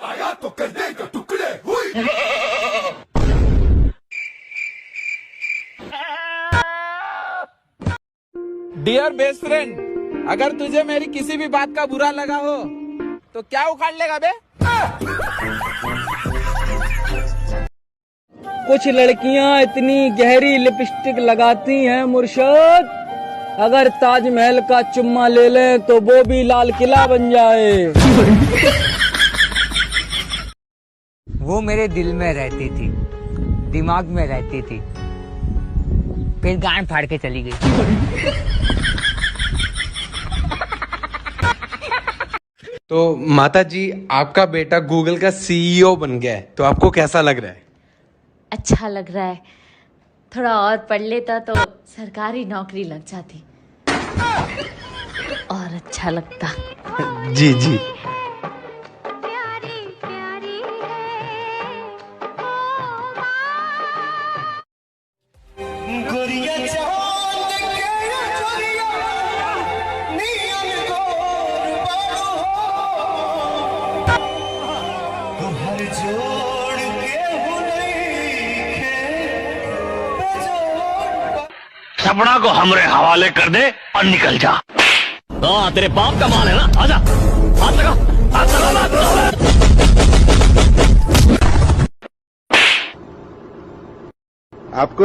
आया तो कर देगा टुकड़े हुई। डियर बेस्ट फ्रेंड, अगर तुझे मेरी किसी भी बात का बुरा लगा हो तो क्या उखाड़ लेगा बे? कुछ लड़कियां इतनी गहरी लिपस्टिक लगाती हैं मुर्शद, अगर ताजमहल का चुम्मा ले लें तो वो भी लाल किला बन जाए। वो मेरे दिल में रहती थी, दिमाग में रहती थी, फिर गांड फाड़ के चली गई। तो माता जी, आपका बेटा गूगल का सीईओ बन गया है, तो आपको कैसा लग रहा है? अच्छा लग रहा है। थोड़ा और पढ़ लेता तो सरकारी नौकरी लग जाती और अच्छा लगता। जी जी। सपना को हमरे हवाले कर दे और निकल जा। तेरे बाप का माल है ना, आजा, हाथ लगा, हाथ लगा। आपको